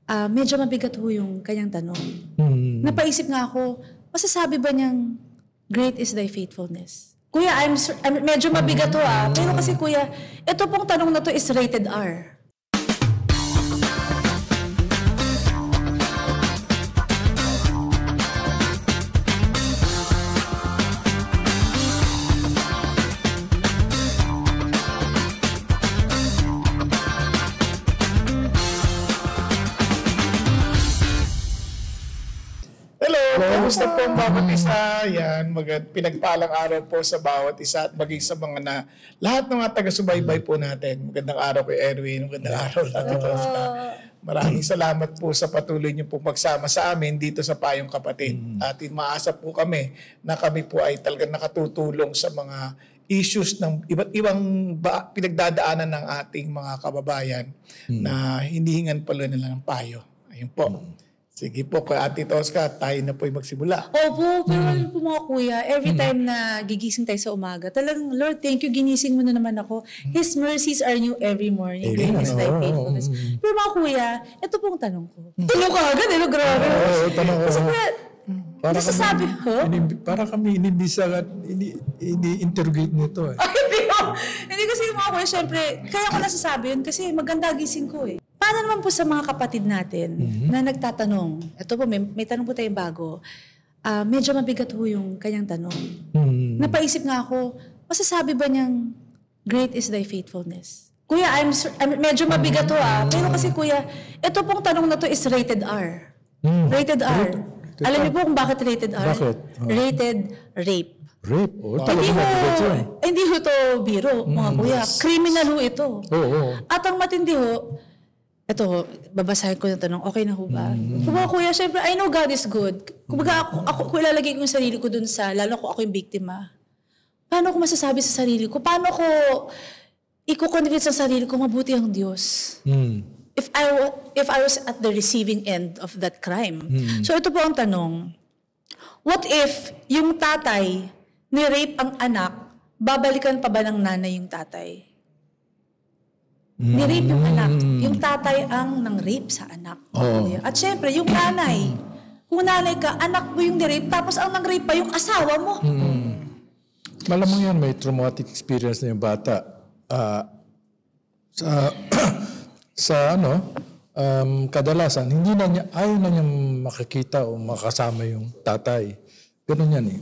Medyo mabigat ho yung kanyang tanong. Napaisip nga ako, masasabi ba niyang great is thy faithfulness? Kuya, medyo mabigat ho pero kasi kuya, ito pong tanong na to is rated R. Kamusta po ang bawat isa? Yan, pinagpalang araw po sa bawat isa at maging sa mga lahat ng mga taga-subaybay po natin. Magandang araw kay Erwin, magandang araw Tati Tosca. Maraming salamat po sa patuloy niyo po magsama sa amin dito sa Payong Kapatid. At maasa po kami na kami po ay talagang nakatutulong sa mga issues ng iba't ibang pinagdadaanan ng ating mga kababayan na hinihingan pala nila ng payo. Ayun po. Sige po, kay Ate Tosca, tayo na po'y magsimula. Opo, pero alam po mga kuya, every time na gigising tayo sa umaga, talagang, Lord, thank you, ginising mo na naman ako. His mercies are new every morning. Great is thy faithfulness. Pero mga kuya, ito pong tanong ko. Tanong ka agad, grabe. Tanong ko. Kasi kuya, nasasabi ko? Para kami ini-interrogate nito eh. Hindi kasi mga kuya, syempre, kaya ko nasasabi yun kasi maganda gising ko eh. Paano naman po sa mga kapatid natin na nagtatanong? Ito po, may tanong po tayong bago. Medyo mabigat ho yung kanyang tanong. Napaisip nga ako, masasabi ba niyang great is thy faithfulness? Kuya, medyo mabigat ho pero kasi kuya, ito pong tanong na to is rated R. Rated R. Alam niyo po kung bakit rated R? Bakit? Rated rape. Rape? Talagang mabigat yun. Hindi ho to biro, mga kuya. Criminal ho ito. At ang matindi ho, ito, babasahin ko ng tanong, okay na ho ba? Kumbaga kuya, syempre, I know God is good. Kumbaga ako kung ilalagay ko yung sarili ko dun sa, lalo kung ako yung biktima, paano ko masasabi sa sarili ko? Paano ko i-convince sa sarili ko mabuti ang Diyos? If I was at the receiving end of that crime. So ito po ang tanong, what if yung tatay ni-rape ang anak, babalikan pa ba ng nanay yung tatay? Ni-rape yung anak. Yung tatay ang nang-rape sa anak. At syempre, yung nanay. Kung nanay ka, anak mo yung ni-rape, tapos ang nang-rape pa yung asawa mo. Malamang yan, may traumatic experience na yung bata. Kadalasan, ayaw na niya makikita o makasama yung tatay. Ganun yan eh.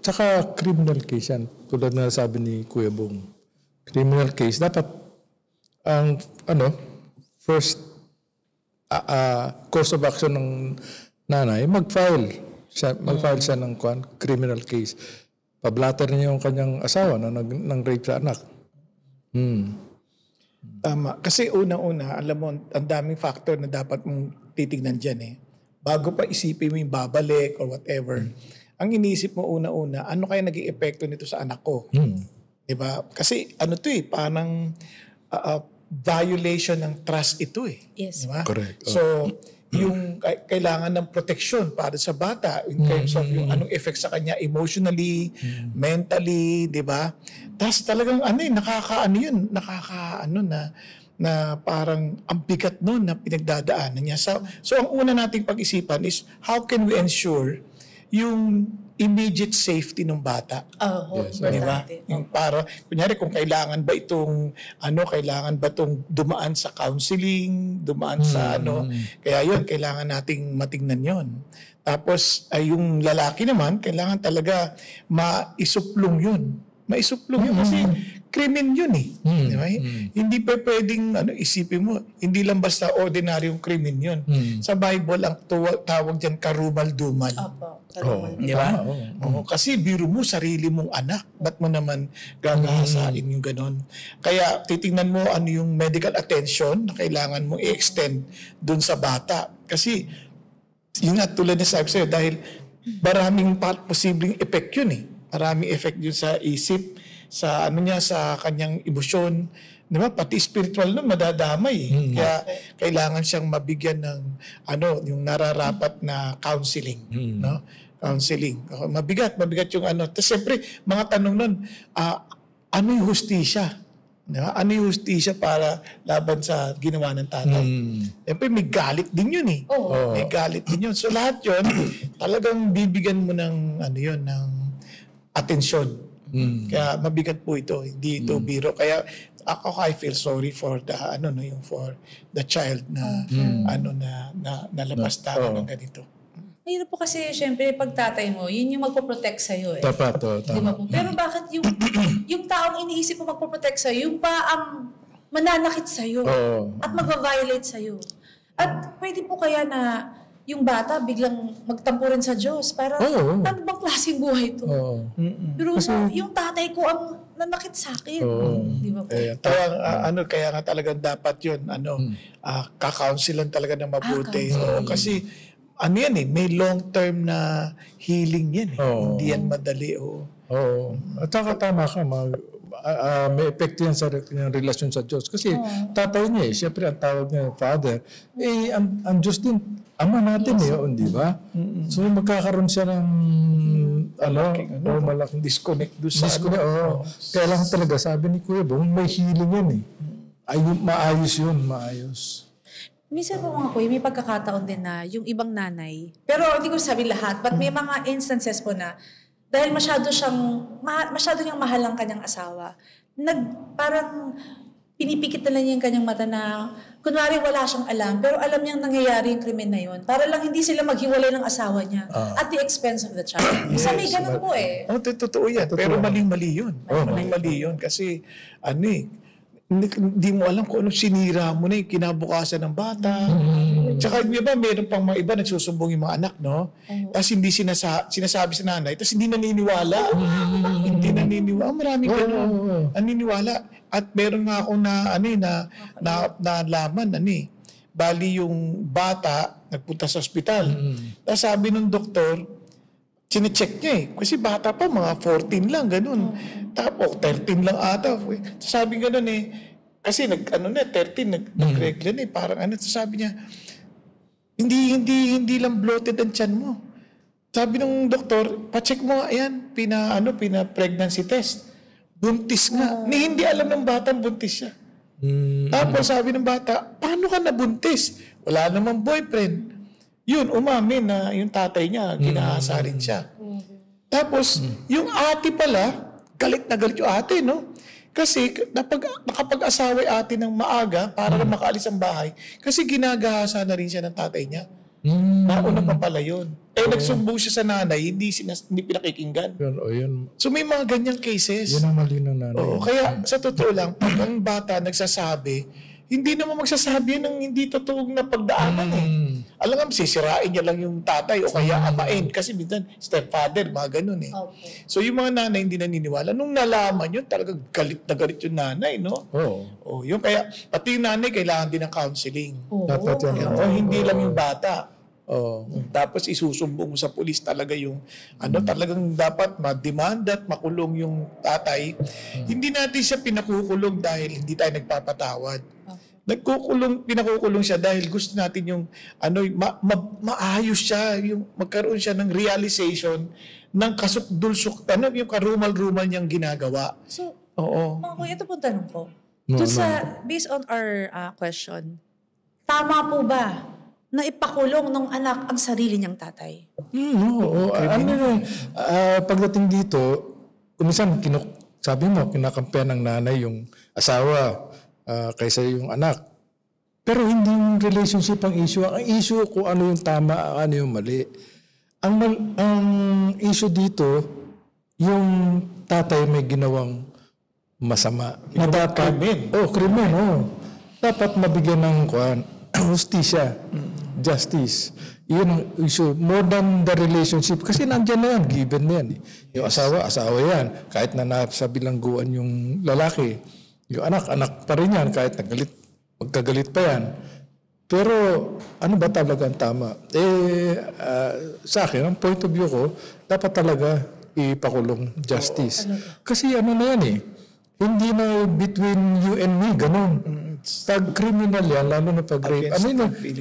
Tsaka criminal case yan. Tulad na sabi ni Kuya Bong. Criminal case, dapat ang first course of action ng nanay, mag-file siya ng criminal case. Pablatter niya yung kanyang asawa na nang-rape sa anak. Tama. Kasi unang-una, alam mo, ang daming factor na dapat mong titignan dyan eh. Bago pa isipin mo yung babalik or whatever, ang iniisip mo una-una, ano kaya naging epekto nito sa anak ko? Diba? Kasi parang violation ng trust ito eh. Yes. Diba? Correct. So, yung kailangan ng protection para sa bata in terms of yung anong effect sa kanya emotionally, mentally, diba? Tapos talagang na parang ang bigat nun na pinagdadaanan niya. So ang una nating pag-isipan is how can we ensure yung immediate safety ng bata. Diba? Yung para, kunyari kung kailangan ba itong dumaan sa counseling, dumaan sa kaya yun, kailangan nating matingnan yun. Tapos, yung lalaki naman, kailangan talaga maisuplong yun. Kasi krimen yun eh. Diba? Hindi pa pwedeng isipin mo, hindi lang basta ordinaryong krimen yun. Sa Bible, ang tawag dyan karumal-dumal. Diba? Kasi biro mo, sarili mong anak. Ba't mo naman gagahasain yung ganon? Kaya titingnan mo ano yung medical attention na kailangan mong i-extend dun sa bata. Kasi yun nga tulad na sabi sa'yo, dahil maraming posibleng effect yun eh. Maraming effect yun sa isip, sa sa kanyang emosyon, di ba? Pati spiritual nun madadamay. Kaya kailangan siyang mabigyan ng yung nararapat na counseling, no? Counseling. Mabigat yung Tapos siyempre, mga tanong nun, ano yung hustisya? Ano yung hustisya para laban sa ginawa ng tatay? Siyempre, may galit din yun eh. May galit din yun. So lahat yun, talagang bibigyan mo ng, ng atensyon. Kaya mabigat po ito. Hindi ito biro. Kaya I feel sorry for the, for the child na, na nalabas ng ganito. Mahirap po kasi, syempre, pag tatay mo, yun yung magpo-protect sa'yo eh. Tama. Diba po? Pero bakit yung taong iniisip mo magpo-protect sa'yo, yung pa ang mananakit sa'yo at mag-violate sa'yo. At pwede po kaya na yung bata biglang magtampo rin sa Diyos. Para ano bang klaseng buhay ito? Pero yung tatay ko ang nanakit sa akin. Di ba po? Kaya nga talagang dapat yun, kakaunsilan talaga na mabuti. Kasi, may long-term na healing yan. Hindi yan madali. At saka tama ka, may epekto yan sa relasyon sa Diyos. Kasi tatay niya siyempre ang tawag niya, Father, ang Diyos din, Ama natin di ba? So magkakaroon siya ng malaking disconnect doon sa Kaya lang talaga, sabi ni Kuya Bong, may healing yan maayos. Minsan po mga kuya, may pagkakataon din na yung ibang nanay, pero hindi ko sabi lahat, but may mga instances po na dahil masyado niyang mahal ang kanyang asawa, parang pinipikit na lang niya yung kanyang mata na kunwari wala siyang alam, pero alam niyang nangyayari yung krimen na yun para lang hindi sila maghiwalay ng asawa niya at the expense of the child. Isa may ganun po Totoo yan. Pero maling-mali yun. Maling-mali yun. Kasi, hindi mo alam kung anong sinira mo na yung kinabukasan ng bata. Tsaka, meron pang mga iba nagsusumbong yung mga anak, no? Tapos hindi sinasabi sa nanay, tapos hindi naniniwala. Hindi naniniwala. Maraming gano'n. Naniniwala. At meron nga ako nalaman, bali yung bata, nagpunta sa ospital. Tapos sabi ng doktor, chinecheck niya kasi bata pa, mga 14 lang, ganun. Tapos, 13 lang ata. Sabi ganun kasi 13, nag-regla parang sabi niya, hindi lang bloated ang tiyan mo. Sabi ng doktor, pa-check mo nga yan, pina-pregnancy test. Buntis nga. Hindi alam ng batang buntis siya. Tapos sabi ng bata, paano ka nabuntis? Wala namang boyfriend. Yun, umamin na yung tatay niya, ginahasa rin siya. Tapos, yung ate pala, galit na galit yung ate, no? Kasi nakapag-asawa yung ate ng maaga para makaalis ang bahay. Kasi ginagahasa na rin siya ng tatay niya. Nauna pa pala yun. Nagsumbong siya sa nanay, hindi pinakikinggan. Yun. So may mga ganyang cases. Yun ang mali ng nanay. Kaya sa totoo lang, pag ang bata nagsasabi, hindi naman magsasabi ng hindi totoong na pagdaanan Alam nga, sisirain niya lang yung tatay o kaya amain. Kasi minsan, stepfather, mga ganun Okay. So yung mga nanay hindi naniniwala. Nung nalaman yun, talagang galit na galit yung nanay, no? Yun, kaya pati yung nanay kailangan din ng counseling. Dapat yan. Hindi lang yung bata. Tapos isusumbong mo sa pulis talaga yung talagang dapat ma-demand at makulong yung tatay. Hindi natin siya pinakukulong dahil hindi tayo nagpapatawad. Pinakukulong siya dahil gusto natin yung maayos siya, yung magkaroon siya ng realization ng kasukdulsuk, yung karumal-rumal niyang ginagawa. So, mga kuya, ito po tanong ko. Based on our question, tama po ba na ipakulong ng anak ang sarili niyang tatay? Pagdating dito, kumisan, sabi mo, kinakampihan ng nanay yung asawa kaysa yung anak. Pero hindi yung relationship ang issue. Ang issue kung ano yung tama, ano yung mali. Ang issue dito, yung tatay may ginawang masama. Krimen. Krimen. Dapat mabigyan ng hustisya. Justice. Yun ang issue. More than the relationship. Kasi nandyan na yan. Given na yan. Yung asawa yan. Kahit na nasa bilangguan yung lalaki. Yung anak pa rin yan. Kahit magkagalit pa yan. Pero ano ba talaga ang tama? Sa akin, ang point of view ko, dapat talaga ipakulong justice. Kasi ano na yan hindi na between you and me, ganun. Pag criminal yan, lalo na pag rape.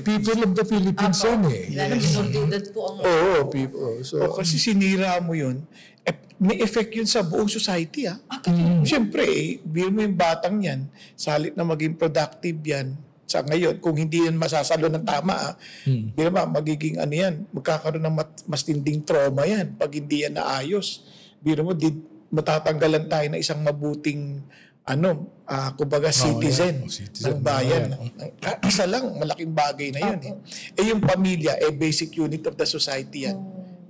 People of the Philippines yan Lalo minordidad po ang... people. So, kasi sinira mo yun, may effect yun sa buong society. Siyempre, biro mo yung batang yan, sa halip na maging productive yan, sa ngayon, kung hindi yan masasalo ng tama, biro ba, magiging ano yan, magkakaroon ng mas tinding trauma yan pag hindi yan naayos. Biro mo, matatanggalan tayo ng isang mabuting kumbaga citizen ng bayan. Isa lang, malaking bagay na yun. Yung pamilya, basic unit of the society yan.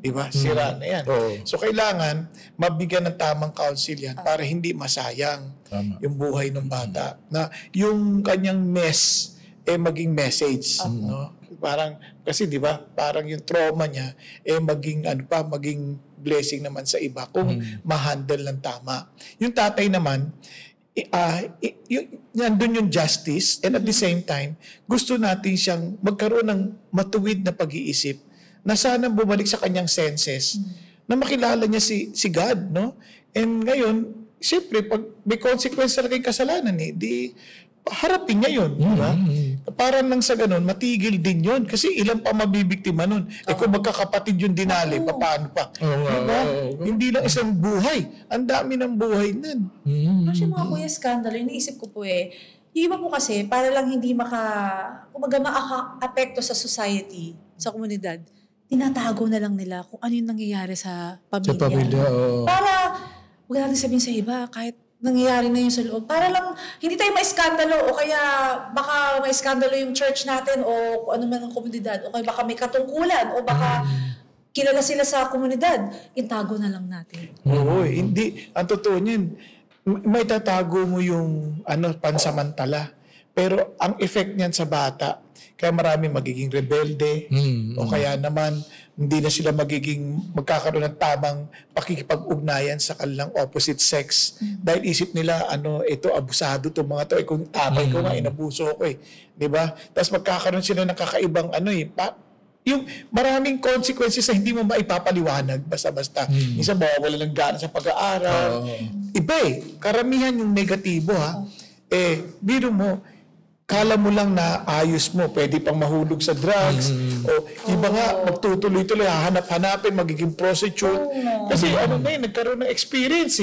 Diba? Sira na yan. So, kailangan mabigyan ng tamang counsel yan para hindi masayang yung buhay ng bata. Na yung kanyang mess, maging message. No? Parang, kasi diba, parang yung trauma niya, maging, maging blessing naman sa iba kung ma-handle ng tama. Yung tatay naman, nandun yung justice, and at the same time, gusto natin siyang magkaroon ng matuwid na pag-iisip na sana bumalik sa kanyang senses, na makilala niya si God, no? And ngayon, siyempre, pag may consequence talaga yung kasalanan, di harapin niya yun, diba? Para nang sa ganun, matigil din yun. Kasi ilang pa mabibiktima nun. Kung magkakapatid yung dinali, paano pa? Diba? Hindi lang isang buhay. Ang dami ng buhay nun. Kasi mga kuya skandalo, iniisip ko po yung iba po kasi, para lang hindi maka-apekto sa society, sa komunidad, tinatago na lang nila kung ano yung nangyayari sa pamilya. Sa pamilya, Para, huwag natin sabihin sa iba, kahit nangyayari na yun sa loob. Para lang, hindi tayo maiskandalo o kaya baka maiskandalo yung church natin o kung ano man ang komunidad o kaya baka may katungkulan o baka kilala sila sa komunidad. Itago na lang natin. Oo, hindi. Ang totoo niyan, may tatago mo yung pansamantala. Pero ang effect niyan sa bata, kaya marami magiging rebelde o kaya naman hindi na sila magkakaroon ng tamang pakikipag-ugnayan sa kanilang opposite sex. Dahil isip nila, ito, abusado itong mga ito. Kung tatay ko nga, inabuso ko Diba? Tapos magkakaroon sila ng kakaibang yung maraming consequences na hindi mo maipapaliwanag basta-basta. Minsan mawawala ng gana sa pag-aaral. Iba karamihan yung negatibo biro mo, kala mo lang na ayos mo, pwede pang mahulog sa drugs, o iba nga, magtutuloy-tuloy, hahanap-hanapin, magiging prostitute. Kasi nagkaroon ng experience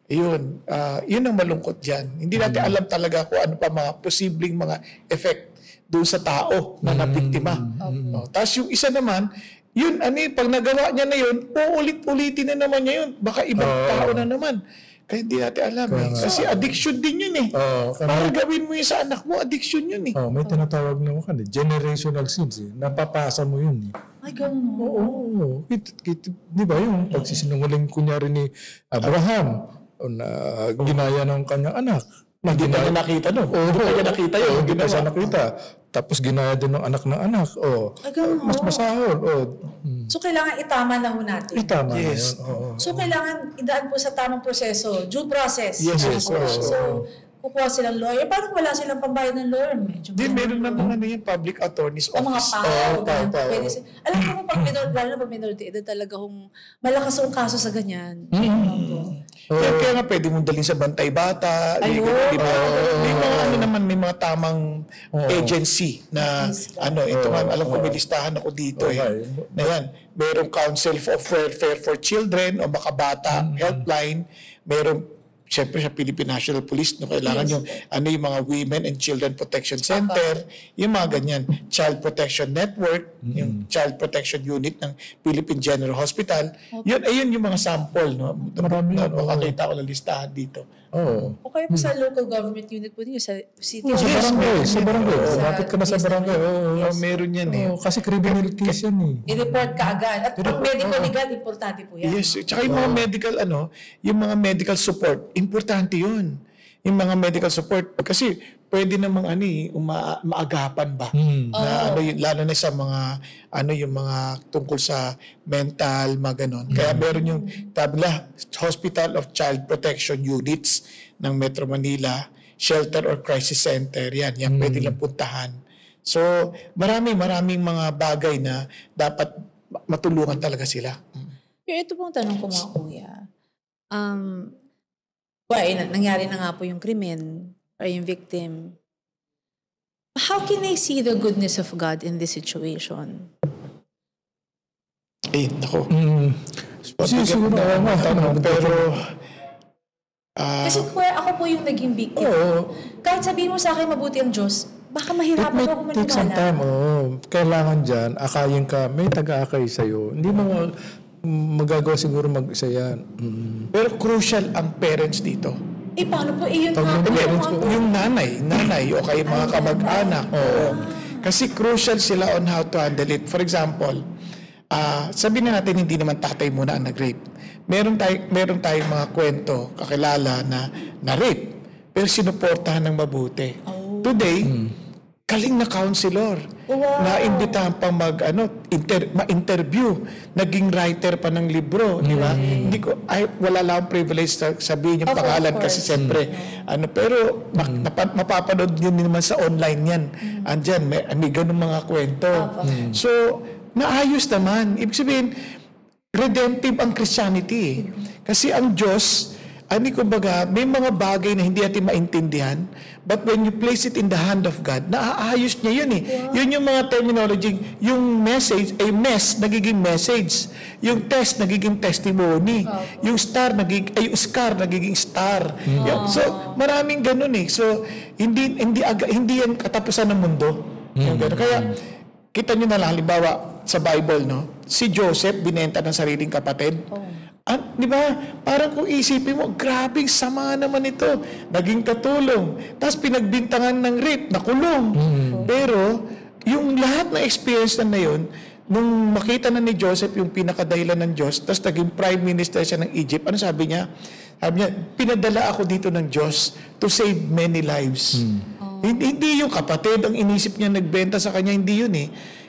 Yun ang malungkot dyan. Hindi natin alam talaga kung ano pa mga posibleng mga effect doon sa tao na nabiktima. Tapos yung isa naman, yun, pag nagawa niya na yun, uulit-ulitin na naman niya yun. Baka ibang tao na naman. Kaya hindi natin alam Kasi addiction din yun Para gawin mo yun sa anak mo, addiction yun may tinatawag naman generational sins Napapasa mo yun Ay, ganun. Oo. Di ba yung pagsisinungaling kunyari ni Abraham na ginaya ng kanyang anak. Hindi pa niya nakita Hindi pa niya nakita yun. Hindi pa siya nakita. Tapos ginaya din ng anak ng anak. Mas masahol. So, kailangan itama na ho natin. Itama na yun. So, kailangan idaan po sa tamang proseso. Due process. Yes. So, kukuha silang lawyer. Parang wala silang pambayad ng lawyer. Meron na mga public attorney's o office. Mga pao. Alam mo pag minority, talaga kung malakas ang kaso sa ganyan. Kaya nga pwede mong dalhin sa bantay bata. May mga may mga tamang agency na ito nga, alam ko may listahan ako dito na yan. Merong Council of Welfare for Children o Makabata Helpline. Merong siyempre sa Philippine National Police, kailangan yung mga Women and Children Protection Center, yung mga ganyan. Child Protection Network, yung Child Protection Unit ng Philippine General Hospital. Ayun yung mga sample. Marami makakita ko na listahan dito. O kaya po sa local government unit po niyo, sa city. Sa barangay. Lapit ka na sa barangay. Meron yan Kasi criminal case yan I-report ka agad. At pag medical legal, importante po yan. Yes. Tsaka yung mga medical, yung mga medical support, importante yun. Yung mga medical support. Kasi pwede namang maagapan ba? Na, lalo na sa mga, yung mga tungkol sa mental, mga ganon. Kaya meron yung tabla, Hospital of Child Protection Units ng Metro Manila, Shelter or Crisis Center. Yan pwede lang puntahan. So, maraming mga bagay na dapat matulungan talaga sila. Pero ito pong tanong ko mga kuya. Nangyari na nga po yung krimen or yung victim. How can they see the goodness of God in this situation? Nako. Siguro pero Kasi kuya, ako po yung naging victim. Kahit sabihin mo sa akin mabuti ang Diyos, baka mahirapan ako maniwala. It takes some time. Kailangan dyan, akayin ka, may taga-akay sa'yo. Hindi mo magagawa siguro mag-isa yan. Pero crucial ang parents dito. Paano po? Yun Yung nanay o kay mga kamag-anak. Kasi crucial sila on how to handle it. For example, sabihin na natin hindi naman tatay muna ang nag-rape. Meron tayong mga kwento, kakilala na rape, pero sinuportahan ng mabuti. Today, galing na counselor, na imbitahan pa ma-interview, naging writer pa ng libro, di ba? Wala lang privilege sabihin yung pangalan kasi siyempre, pero mapapanood yun naman sa online yan. Andyan, may ganun mga kwento. So, naayos naman. Ibig sabihin, redemptive ang Christianity. Kasi ang Diyos, kumbaga, may mga bagay na hindi natin maintindihan, but when you place it in the hand of God, naaayos niya yun . Yun yung mga terminology, yung message, mess, nagiging message. Yung test, nagiging testimony. Yung scar, nagiging star. So, maraming ganun . So, hindi yan katapusan ng mundo. Kaya, kita nyo na lang, halimbawa, sa Bible, si Joseph, binenta ng sariling kapatid. Di ba? Parang kung isipin mo, grabing sama naman ito. Naging katulong. Tapos pinagbintangan ng rape, nakulong. Pero, yung lahat na experience na yun, nung makita na ni Joseph yung pinakadahilan ng Diyos, tapos naging prime minister siya ng Egypt, ano sabi niya? Sabi niya, pinadala ako dito ng Diyos to save many lives. Hindi yung kapatid ang inisip niya nagbenta sa kanya, hindi yun .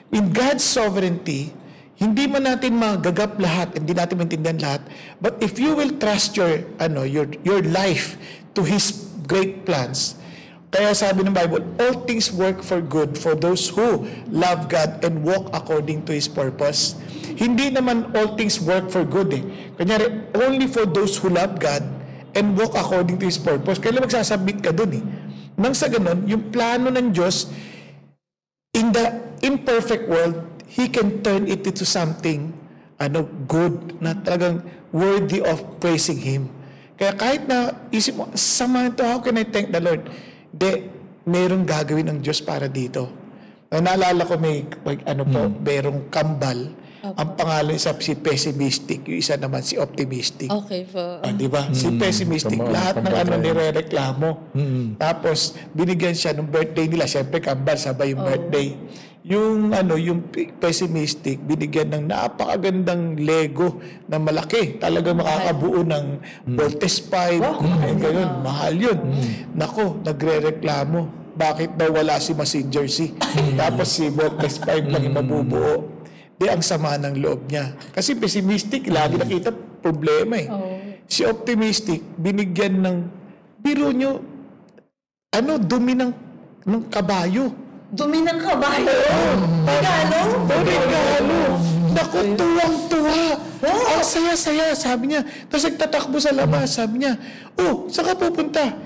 In God's sovereignty, hindi man natin magagap lahat, hindi natin maintindihan lahat, but if you will trust your life to His great plans, kaya sabi ng Bible, all things work for good for those who love God and walk according to His purpose. Hindi naman all things work for good . Kunyari, only for those who love God and walk according to His purpose. Kailan magsasubmit ka dun . Nang sa ganun, yung plano ng Diyos, in the imperfect world, He can turn it into something good, na talagang worthy of praising Him. Kaya kahit na isip mo, sama ito, how can I thank the Lord? Merong gagawin ng Diyos para dito. Naalala ko merong kambal. Ang pangalan isa si pessimistic, yung isa naman si optimistic. Okay po. Di ba? Si pessimistic, lahat ng nirereklamo. Tapos, binigyan siya ng birthday nila. Siyempre, kambal, sabay yung birthday. Yung pessimistic, binigyan ng napakagandang Lego na malaki. Talagang makakabuo ng Voltes 5. Ganun, mahal yun. Nako, nagrereklamo. Bakit daw wala si Messenger C? Tapos si Voltes 5 lang yung mabubuo. Ang sama ng loob niya. Kasi pessimistic, lagi nakita problema . Si optimistic, binigyan ng, biro nyo, dumi ng kabayo. Dumi ng kabayo? Regalo? Regalo. Naku, tuwang-tuwa. Ang saya-saya, sabi niya. Tapos nagtatakbo sa labas, sabi niya, saan ka pupunta?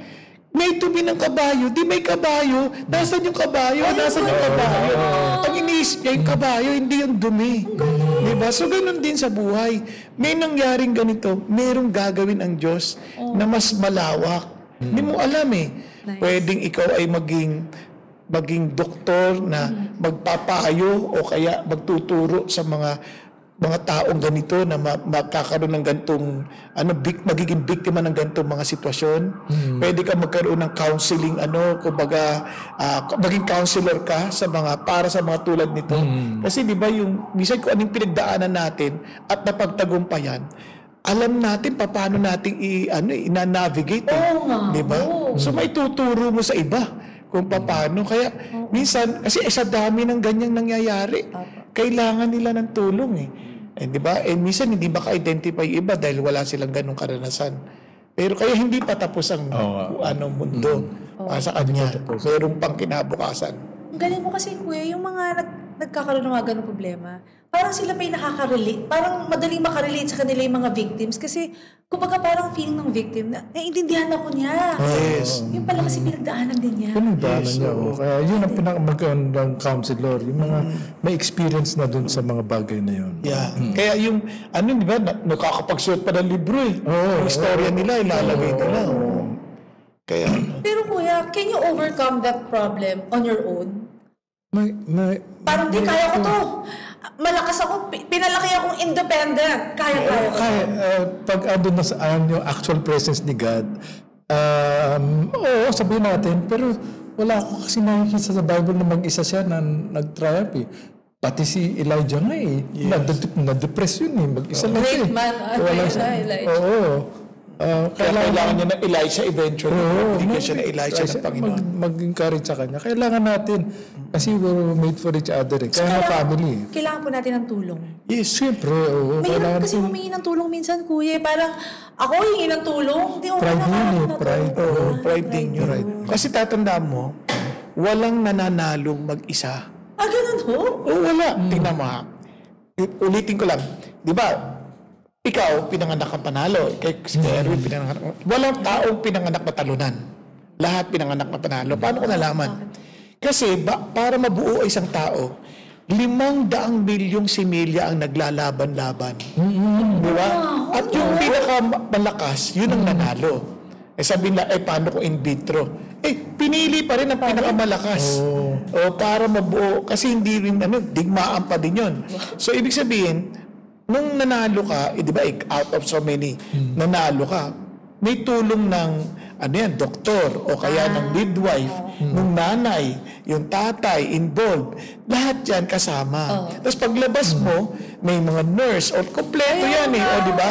May dumi ng kabayo. Di may kabayo. Nasaan yung kabayo? Nasaan yung kabayo? Ang iniisip niya yung kabayo, hindi yung dumi. Diba? So, ganun din sa buhay. May nangyaring ganito, merong gagawin ang Diyos na mas malawak. Hindi mo alam . Nice. Pwedeng ikaw ay maging doktor na magpapayo o kaya magtuturo sa mga taong ganito na magkakaroon ng gantong magiging biktima ng gantong mga sitwasyon. Pwede ka magkaroon ng counseling kumbaga maging counselor ka para sa mga tulad nito. Kasi di ba yung minsan kung anong pinagdaanan natin at napagtagumpayan, alam natin paano natin i-navigate. Di ba? So may tuturo mo sa iba kung paano. Kaya minsan kasi sa dami ng ganyang nangyayari, kailangan nila ng tulong . Di ba? Minsan hindi maka-identify yung iba dahil wala silang ganong karanasan. Pero kaya hindi pa tapos ang mundo sa kanya. Mayroong pang kinabukasan. Ang galing mo kasi, kuya, yung mga nagkakaroon ng mga ganung problema, parang sila pa yung nakaka-relate. Parang madaling makarelate sa kanila yung mga victims. Kasi, kumbaga parang feeling ng victim na, naiintindihan ako niya. Yes. Yung pala kasi pinagdaanan din niya. Pinagdaanan niya. Kaya yun ang pinakamagandang counselor. Yung mga may experience na dun sa mga bagay na yun. Yeah. Kaya yung, di ba, nakakapagsuot pa ng libro eh. Yung istorya nila, ilalagay nila. Kaya, Pero kuya, can you overcome that problem on your own? Parang di kaya ko to. Malakas ako, pinalaki akong independent. Kaya ko. Pag andun na sa yung actual presence ni God, oo, sabihin natin, pero wala ako kasi nakikita sa Bible na mag-isa siya na nag-triumph eh. Pati si Elijah nga eh. Na-depress yun eh. Mag-isa lang siya. Great man. Elijah. Oo. kaya kailangan niya ng Elijah eventually. Hindi siya na Elijah ng Panginoon. Mag-encourage sa kanya. Kailangan natin. Kasi we're made for each other. Kaya nga family. Kailangan po natin ng tulong. Yes, siyempre. Mahirap kasi humingi ng tulong minsan, kuya. Parang ako hingi ng tulong. Pride yun eh. Pride din yun. Kasi tatandaan mo, walang nananalong mag-isa. Ganun ho? Wala. Tingnan mo ha. Ulitin ko lang. Di ba, ikaw, pinanganak kang panalo. Si Erwin, pinanganak. Walang taong pinanganak na talunan. Lahat pinanganak na panalo. Paano ko nalaman? Kasi para mabuo isang tao, 500 milyong similya ang naglalaban-laban. Di ba? At yung pinakamalakas, yun ang nanalo. Sabi nila, paano kung in vitro? Pinili pa rin ang pinakamalakas. Para mabuo. Kasi hindi rin, digmaan pa din yun. So, ibig sabihin, nung nanalo ka, di ba, out of so many, nanalo ka, may tulong ng, doktor, o kaya ng midwife, ng nanay, yung tatay, involved. Lahat yan kasama. Tapos paglabas mo, may mga nurse, o kompleto yan o di ba,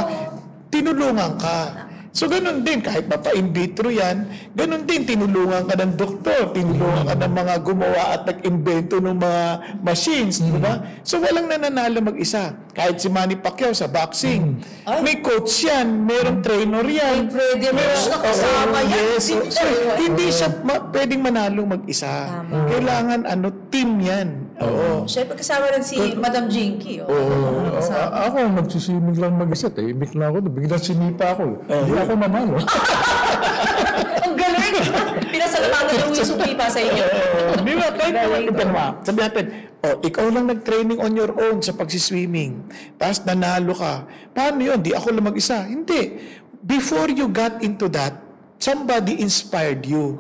tinulungan ka. So, ganun din, kahit mapa-in vitro yan, ganun din, tinulungan ka ng doktor, tinulungan ka ng mga gumawa at nag-invento ng mga machines, di ba? So, walang nananalo mag-isa. Kahit si Manny Pacquiao sa boxing, may coach yan, mayroong trainer yan. May kasama yan. Yes. So, hindi siya pwedeng manalong mag-isa. Kailangan, team yan. Siyempre, kasama rin si Madam Jinky. Ako, nagsisimig lang mag-isa. Imik na ako. Biglang sinipa ako. Hindi ako nanalo. Ang galing! Pinasalamatan yung sumipa sa inyo. Di ba? Kahit naman, sabi natin, ikaw lang nag-training on your own sa pagsiswimming. Tapos nanalo ka. Paano yun? Di ako lang mag-isa. Hindi. Before you got into that, somebody inspired you.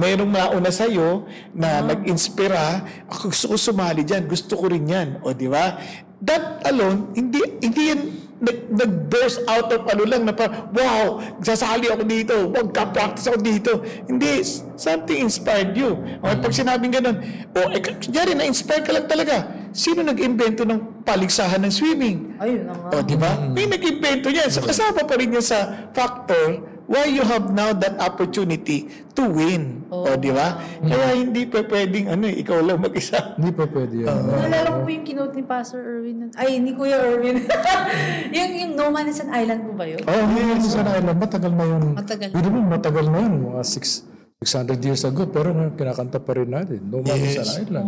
Merong nauna sa'yo na nag-inspira, ako gusto ko sumali dyan, gusto ko rin yan. Di ba? That alone, hindi yan nag-burst out of lang na parang, wow, sasali ako dito, magka-practice ako dito. Hindi, something inspired you. Pag sinabing ganun, kunyari, na-inspire ka lang talaga. Sino nag-invento ng paligsahan ng swimming? Ayun na nga. Di ba? May nag-invento yan. So, kasama pa rin yan sa factor why you have now that opportunity to win. Di ba? Kaya hindi pa pwedeng, ikaw lang mag-isa. Hindi pa pwede yan. Naalala ko po yung kinote ni Pastor Erwin. Ay, ni Kuya Erwin. yung No Man is an Island po ba yun? No Man is an Island. Matagal na yun. Matagal na yun. Mga 600 years ago, pero kinakanta pa rin natin. No Man is an Island.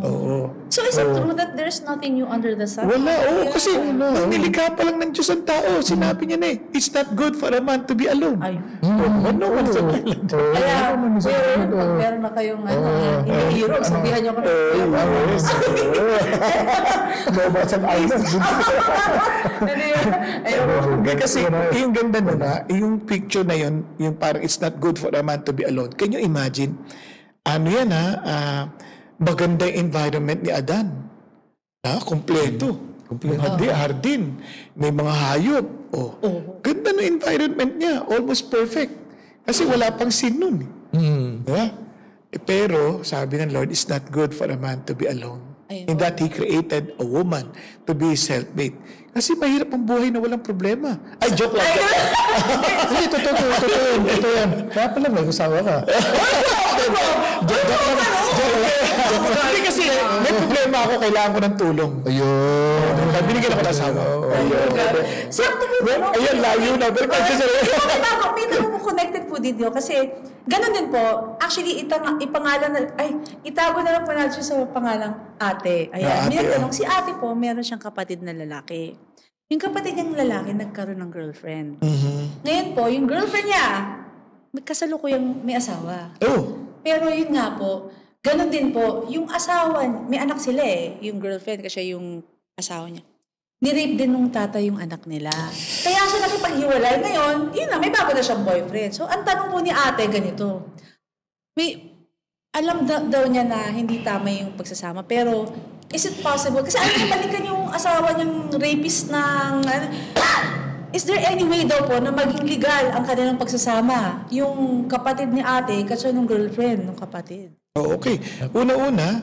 So is it true that there's nothing new under the sun? Wala, kasi nung nilikha pa lang ng Diyos ang tao, sinabi niya na it's not good for a man to be alone. No Man is an Island. Kaya, pag meron na kayong hero, sabihan niyo ko na. No Man is an Island. Kasi yung ganda na yung picture na yun, yung parang it's not good for a man to be alone. Can you imagine? Maganda yung environment ni Adan. Kompleto. Hardin. May mga hayop. Ganda ng environment niya. Almost perfect. Kasi wala pang sin nun. Diba? Pero, sabi ng Lord, it's not good for a man to be alone. In that He created a woman to be self-made. Kasi mahirap ang buhay na walang problema. Ay, joke lang. Hindi, totoo yan. Kaya pala may usawa ka. Hindi kasi may problema ako, kailangan ko ng tulong. Ayun. Binigyan ako ng asawa. Ayun, layo na. May tanong po connected po dito kasi Ganon din po. Actually, itago na lang po natin sa pangalang ate. Ayan. May nagtanong, si ate po, meron siyang kapatid na lalaki. Yung kapatid niyang lalaki, nagkaroon ng girlfriend. Ngayon po, yung girlfriend niya, kasalukuyang may asawa. Pero yun nga po, ganon din po, yung asawa, may anak sila yung girlfriend, kasi yung asawa niya. Ni-rape din nung tatay yung anak nila. Kaya siya nakipaghiwalay. Ngayon, yun na, may bago na siyang boyfriend. So, ang tanong po ni ate, ganito. Alam daw niya na hindi tama yung pagsasama, pero is it possible? Kasi ayaw balikan yung asawa niyang rapist ng... Is there any way daw po na maging legal ang kanilang pagsasama? Yung kapatid ni ate, kasi nung girlfriend ng kapatid. Okay. Una-una,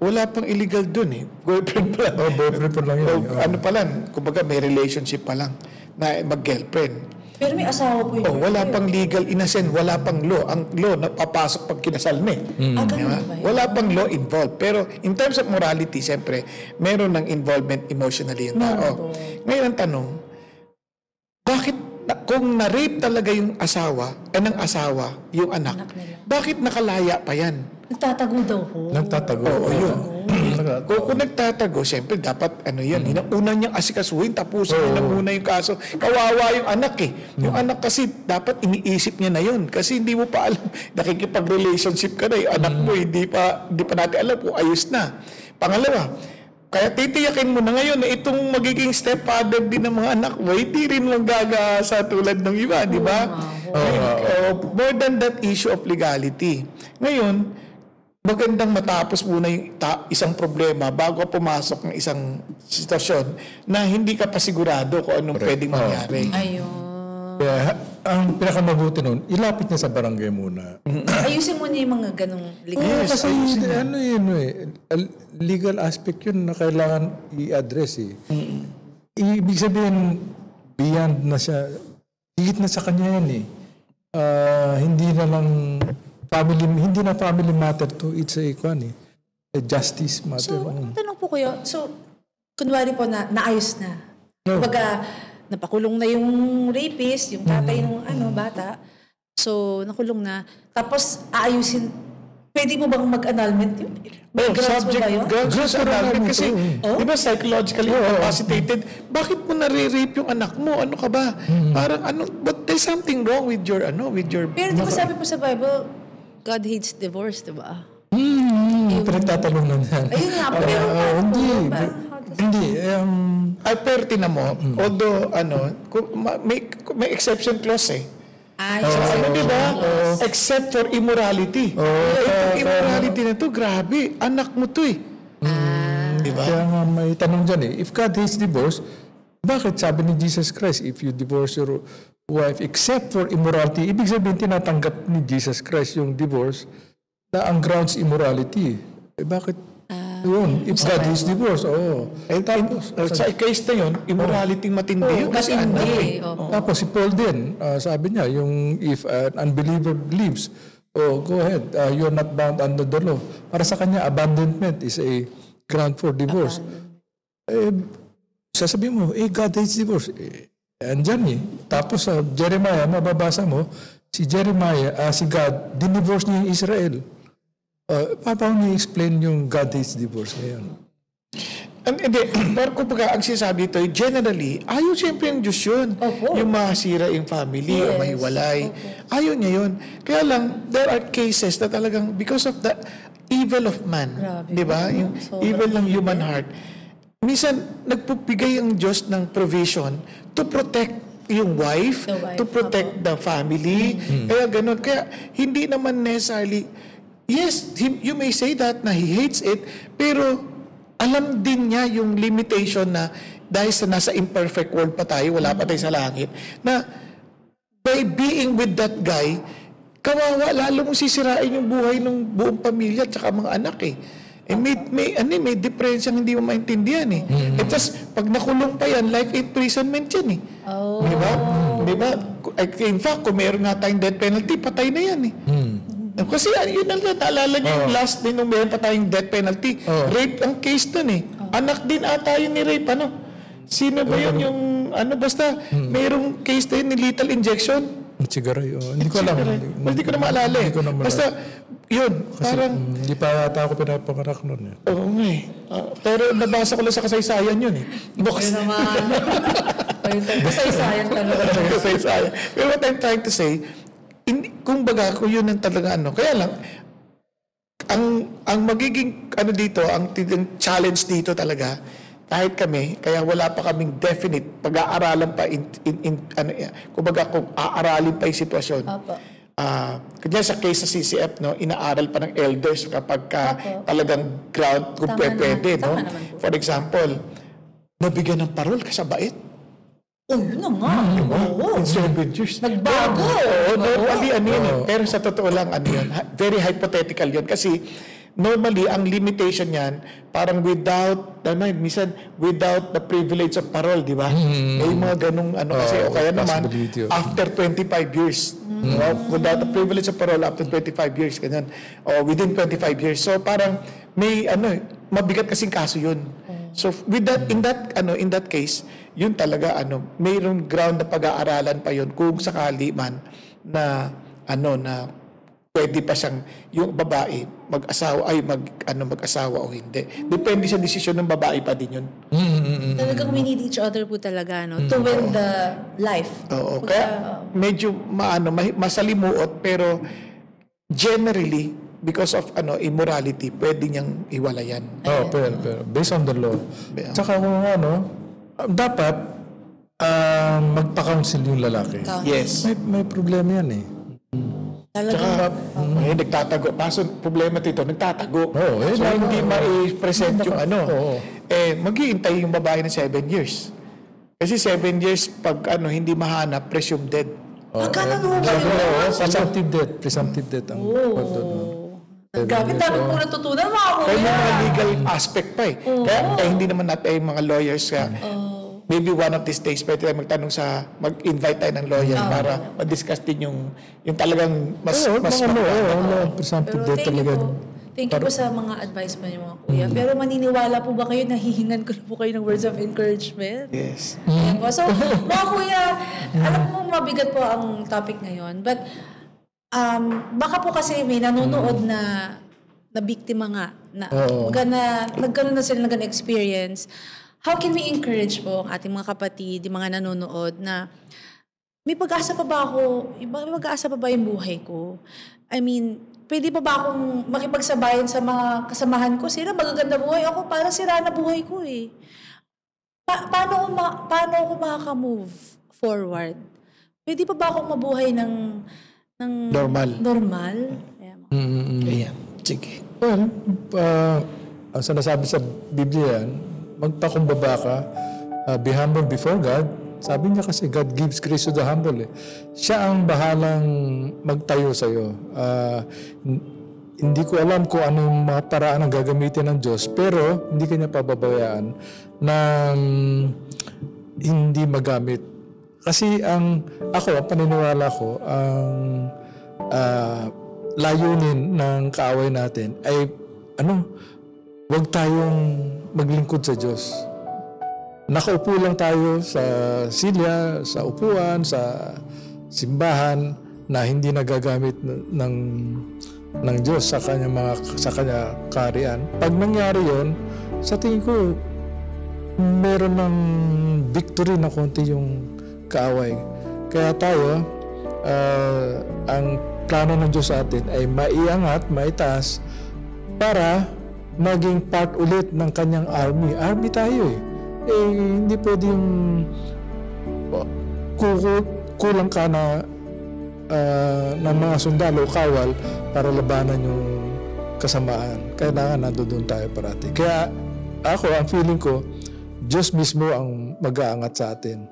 wala pang illegal dun Boyfriend pa lang. Boyfriend pa lang yun. Ano pa lang, kumbaga may relationship pa lang na mag-girlfriend. Pero may asawa po yun. Wala pang legal, in a sense, wala pang law. Ang law napapasok pag kinasal na Diba? Wala pang law involved. Pero in terms of morality, siyempre, meron ng involvement emotionally yung tao. Ngayon ang tanong, bakit kung na-rape talaga yung asawa, ng asawa, yung anak bakit nakalaya pa yan? Nagtatago daw po. Nagtatago. Yun. Kung nagtatago, siyempre dapat yun. Una niyang asikasuhin, tapusin niya na muna yung kaso. Kawawa yung anak Yung anak kasi dapat iniisip niya na yun. Kasi hindi mo pa alam, nakikipag-relationship ka na. Yung anak mo, hindi pa natin alam kung ayos na. Pangalawa, kaya titiyakin mo na ngayon na itong magiging stepfather din ng mga anak mo, hindi rin magagasa tulad ng iba, di ba? More than that issue of legality. Ngayon, magandang matapos muna yung isang problema bago pumasok ng isang sitwasyon na hindi ka pa sigurado kung anong pwedeng mangyari. Ayun. Kaya, ang pinakamabuti nun, ilapit niya sa barangay muna. Ayusin mo niya yung mga ganong legal. Kasi legal aspect yun na kailangan i-address Ibig sabihin, beyond na siya, higit na sa kanya yan hindi na lang hindi na family matter to, it's a justice matter. So, tanong po kayo, kunwari po naayos na. Kumbaga, napakulong na yung rapist, yung tatay ng bata. So, nakulong na. Tapos, aayusin, pwede mo bang mag-annulment yun? Grounds for annulment kasi, di ba psychologically incapacitated, bakit mo nare-rape yung anak mo? Ano ka ba? Parang but there's something wrong with your Pero di ba sabi po sa Bible, God hates divorce, di ba? Pinagtatanong na yan. Ayun nga, pero hindi. Pero tinan mo, although, may exception clause diba? Except for immorality. Itong immorality na to, grabe. Anak mo to diba? Kaya nga may tanong dyan if God hates divorce, bakit sabi ni Jesus Christ, if you divorce your wife except for immorality, ibig sabihin tinatanggap ni Jesus Christ yung divorce na ang grounds immorality. Bakit yun? If God hates divorce, tapos, sa case na yun, immorality matindi yun kasi anak Tapos si Paul din, sabi niya, yung if an unbeliever leaves, go ahead, you're not bound under the law. Para sa kanya, abandonment is a ground for divorce. Sasabihin mo, God hates divorce. Andyan Tapos sa Jeremiah, mababasa mo, si Jeremiah, si God, dinivorce niya yung Israel. Paano niya explain yung God hates divorce ngayon? Hindi, pero kumbaga, ang sinasabi ito, generally, ayaw siyempre yung Diyos yun. Yung masira yung family o mahiwalay. Ayaw niya yun. Kaya lang, there are cases na talagang because of the evil of man, di ba? Yung evil ng human heart. Minsan, nagpupigay ang Diyos ng provision to protect yung wife, to protect the family. Kaya ganun. Kaya hindi naman necessarily, yes, you may say that na he hates it, pero alam din niya yung limitation na dahil sa nasa imperfect world pa tayo, wala pa tayo sa langit, na by being with that guy, kawawa, lalo mong sisirain yung buhay ng buong pamilya at saka mga anak may difference yung hindi mo maintindihan At just, pag nakulong pa yan, life imprisonment yan Di ba? Di ba? In fact, kung meron nga tayong death penalty, patay na yan Kasi yun lang, naalala niyo yung last din nung meron pa tayong death penalty. Rape ang case dun Anak din ata yun ni rape, Sino ba yun yung, basta, mayroong case din ni lethal injection. Chigaray, hindi ko alam. Hindi ko na maalala eh. Basta, yun, Kasi, parang... hindi pa yata ako pinapanganak nun eh. Oo nga eh. Pero nabasa ko lang sa kasaysayan yun eh. Ayun naman. Kasaysayan talaga. Kasaysayan. Pero what I'm trying to say, kung yun ang talaga kaya lang, ang magiging dito, ang challenge dito talaga, kahit kami, kaya wala pa kaming definite pag-aaralan pa kumbaga kung aaralin pa yung sitwasyon. Kanya sa case sa CCF, inaaral pa ng elders kapag talagang ground kung pwede, no? For example, nabigyan ng parol kasi bait. In 7 years. Nagbago. Pero sa totoo lang, yun, very hypothetical yun. Kasi, normally, ang limitation yan, parang without the privilege of parole, di ba? May mga ganung kasi, o kaya naman, after 25 years. Without the privilege of parole, after 25 years, ganyan. O within 25 years. So, parang, may, mabigat kasing kaso yun. So, with that, in that case, yun talaga, mayroong ground na pag-aaralan pa yun kung sakali man na, na pwede pa siyang, yung babae, mag-asawa o hindi. Depende sa desisyon ng babae pa din yun. Talagang we need each other po talaga, to win the life. Oo. Kaya, medyo, masalimuot, pero, generally, because of immorality, pwede niyang iwalayan. Pero based on the law. Tsaka kung dapat magpa-counsel yung lalaki. Yes. May problema yan eh. Tsaka, nagtatago. Paso, problema dito, nagtatago. So, hindi ma-present yung mag-iintay yung babae ng 7 years. Kasi 7 years, pag hindi mahanap, presumed dead. Presumptive death ang Grabe, dami po natutunan mga kuya. Kaya mga legal aspect pa eh. Kaya hindi naman natin mga lawyers maybe one of these days pwede tayo mag-invite tayo ng lawyer para ma-discuss din yung talagang mas presumptive death talaga. Thank you po sa mga advice pa niyo mga kuya. Pero maniniwala po ba kayo na hihingan ko na po kayo ng words of encouragement? Yes. Ayan po. So, mga kuya, alam mo mabigat po ang topic ngayon. But, baka po kasi may nanonood na biktima nga na nagkaroon na sila ng experience. How can we encourage po ang ating mga kapatid, yung mga nanonood na may pag-asa pa ba ako? May pag-asa pa ba yung buhay ko? I mean, pwede pa ba akong makipagsabayan sa mga kasamahan ko? Sila magaganda buhay ako, para sira na buhay ko eh. Paano ako makaka-move forward? Pwede pa ba akong mabuhay ng normal? Ayan. Sige. Well, ang sinasabi sa Biblia yan, magpakumbaba ka, be humble before God. Sabi niya kasi, God gives grace to the humble. Siya ang bahalang magtayo sa'yo. Hindi ko alam kung ano yung mga paraan ang gagamitin ng Diyos, pero hindi kanya pababayaan na hindi magamit. Kasi ang paniniwala ko, ang layunin ng kaaway natin ay huwag tayong maglingkod sa Diyos. Nakaupo lang tayo sa silya, sa upuan, sa simbahan na hindi nagagamit ng Diyos sa kanya kaharian. Pag nangyari 'yon, sa tingin ko meron ng victory na konti yung kaaway. Kaya tayo, ang plano ng Diyos sa atin ay maiangat, maitaas para maging part ulit ng kanyang army. Army tayo eh. Hindi pwedeng kulang ka na ng mga sundalo, kawal para labanan yung kasamaan. Kailangan nandoon tayo parati. Kaya ang feeling ko, Diyos mismo ang mag-aangat sa atin.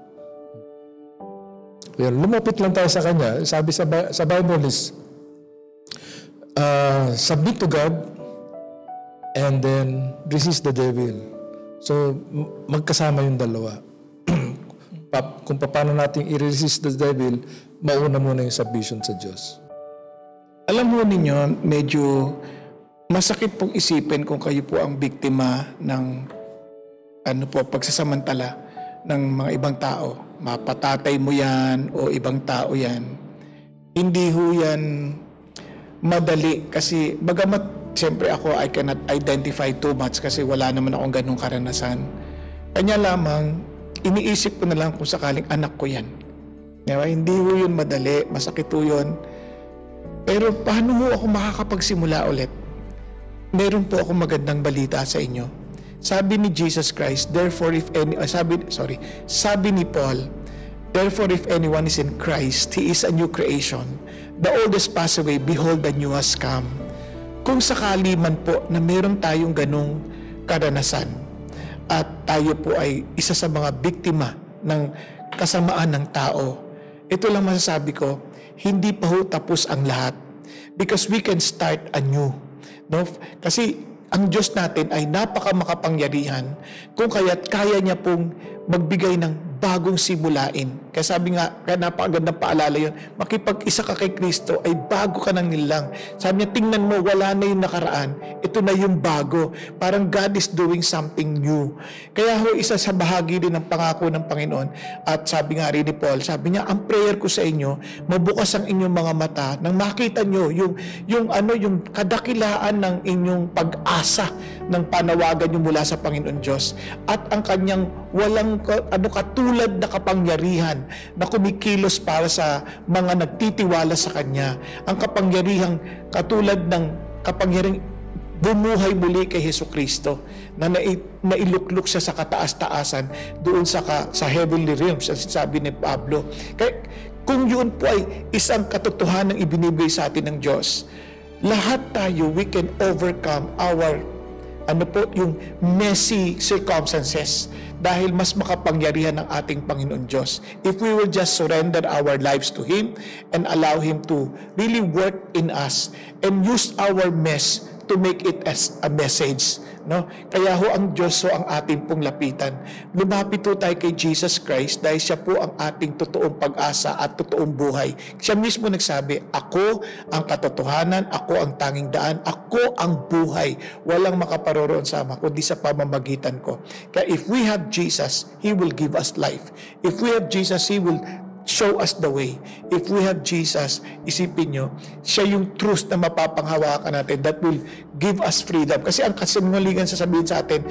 Lumapit lang tayo sa Kanya. Sabi sa Bible is, submit to God and then resist the devil. So, magkasama yung dalawa. Kung paano natin i-resist the devil, mauna muna yung submission sa Diyos. Alam mo ninyo, medyo masakit pong isipin kung kayo po ang biktima ng pagsasamantala ng mga ibang tao. Mapatatay mo yan o ibang tao yan. hindi ho yan madali. Kasi bagamat siyempre ako, I cannot identify too much kasi wala naman akong ganung karanasan. Kanya lamang, iniisip ko na lang kung sakaling anak ko yan. Diba? Hindi ho yun madali, masakit ho yun. Pero paano ho ako makakapagsimula ulit? Meron po akong magandang balita sa inyo. Sabi ni Jesus Christ, therefore if any, sabi ni Paul, therefore if anyone is in Christ, he is a new creation. The old has passed away, behold, the new has come. Kung sakali man po na meron tayong ganong karanasan at tayo po ay isa sa mga biktima ng kasamaan ng tao, ito lang masasabi ko, hindi pa ho tapos ang lahat. Because we can start anew. No? Kasi ang Diyos natin ay napaka-makapangyarihan kung kaya't kaya niya pong magbigay ng bagong simulain. Kaya sabi nga, kaya napakagandang paalala yun, makipag-isa ka kay Kristo ay bago ka nang nilang. Sabi niya, tingnan mo, wala na yung nakaraan. Ito na yung bago. Parang God is doing something new. Kaya ho, isa sa bahagi din ng pangako ng Panginoon. At sabi nga rin ni Paul, sabi niya, ang prayer ko sa inyo, mabukas ang inyong mga mata nang makita nyo yung kadakilaan ng inyong pag-asa ng panawagan nyo mula sa Panginoon Diyos. At ang kanyang walang katulad na kapangyarihan na kumikilos para sa mga nagtitiwala sa Kanya. Ang kapangyarihang katulad ng kapangyarihang bumuhay muli kay Hesukristo na nailuklok siya sa kataas-taasan doon sa heavenly realms, sabi ni Pablo. Kaya kung yun po ay isang katotohanan ibinibigay sa atin ng Diyos, lahat tayo, we can overcome our yung messy circumstances dahil mas makapangyarihan ng ating Panginoon Diyos. If we will just surrender our lives to Him and allow Him to really work in us and use our mess to make it as a message. No? Kaya ho ang Diyos ho ang ating pong lapitan. Lumapit ho tayo kay Jesus Christ dahil siya po ang ating totoong pag-asa at totoong buhay. Siya mismo nagsabi, ako ang katotohanan, ako ang tanging daan, ako ang buhay. Walang makaparoroon sa Ama kundi sa pamamagitan ko. Kaya if we have Jesus, He will give us life. If we have Jesus, He will show us the way. If we have Jesus, isipin nyo, siya yung truth na mapapanghawakan natin that will give us freedom. Kasi ang kasinungalingan sasabihin sa atin,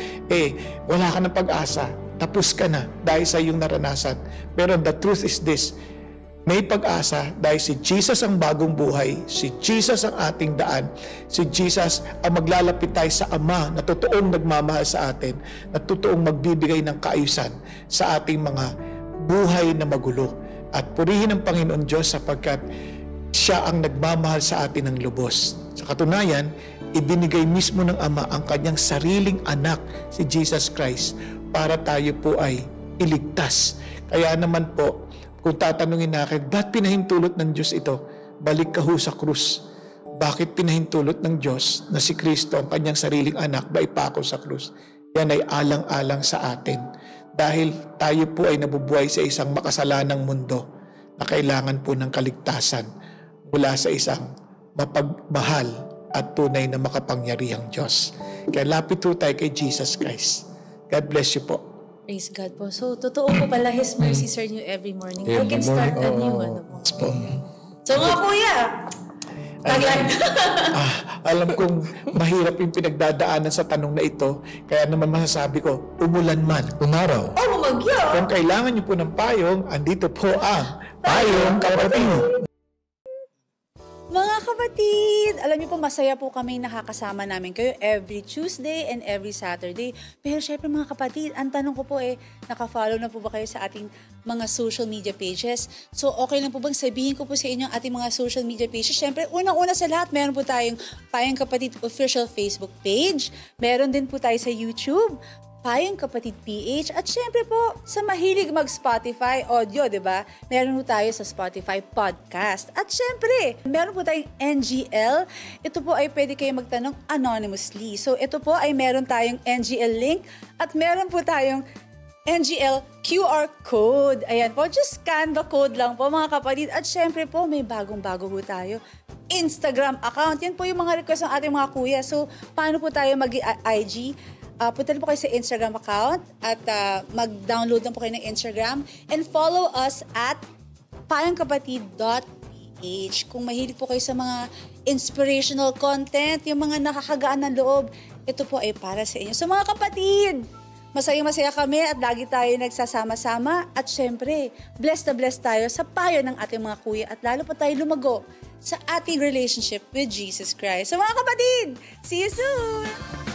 wala ka ng pag-asa, tapos ka na dahil sa iyong naranasan. Pero the truth is this, may pag-asa dahil si Jesus ang bagong buhay, si Jesus ang ating daan, si Jesus ang maglalapit tayo sa Ama na totoong nagmamahal sa atin, na totoong magbibigay ng kaayusan sa ating mga buhay na magulo. At purihin ang Panginoon Diyos sapagkat siya ang nagmamahal sa atin ng lubos. Sa katunayan, ibinigay mismo ng Ama ang kanyang sariling anak, si Jesus Christ, para tayo po ay iligtas. Kaya naman po, kung tatanungin natin, ba't pinahintulot ng Diyos ito? Balik ka ho sa krus. Bakit pinahintulot ng Diyos na si Kristo, ang kanyang sariling anak, ba ipako sa krus? Yan ay alang-alang sa atin. Dahil tayo po ay nabubuhay sa isang makasalanang mundo na kailangan po ng kaligtasan mula sa isang mapagmahal at tunay na makapangyarihang Diyos. Kaya lapit po tayo kay Jesus Christ. God bless you po. Praise God po. So, totoo po pala His mercies are new every morning. I can start a new one. So nga kuya, alam kong mahirap yung pinagdadaanan sa tanong na ito, kaya naman masasabi ko, umulan man, umaraw. Bumagyo. Kung kailangan niyo po ng payong, andito po ang Payong Kapatid. Mga kapatid, alam niyo po masaya po kami nakakasama namin kayo every Tuesday and every Saturday. Pero syempre mga kapatid, ang tanong ko po naka-follow na po ba kayo sa ating mga social media pages? So okay lang po bang sabihin ko po sa inyo ang ating mga social media pages? Syempre, unang-una sa lahat, meron po tayong Payong Kapatid official Facebook page. Meron din po tayo sa YouTube, Payong Kapatid PH, at syempre po, sa mahilig mag-Spotify audio, diba? Meron po tayo sa Spotify podcast. At syempre, meron po tayong NGL. Ito po ay pwede kayo magtanong anonymously. So ito po ay meron tayong NGL link at meron po tayong NGL QR code. Ayan po, just scan the code lang po mga kapatid. At syempre po, may bagong-bago po tayo Instagram account. Yan po yung mga request ng ating mga kuya. So, paano po tayo mag-IG? Punta po kayo sa Instagram account at mag-download lang po kayo ng Instagram and follow us at payongkapatid.ph. age. Kung mahilig po kayo sa mga inspirational content, yung mga nakakagaan ng loob, ito po ay para sa inyo. So mga kapatid, masaya-masaya kami at lagi tayo nagsasama-sama. At syempre, blessed na blessed tayo sa payo ng ating mga kuya at lalo pa tayo lumago sa ating relationship with Jesus Christ. So mga kapatid, see you soon!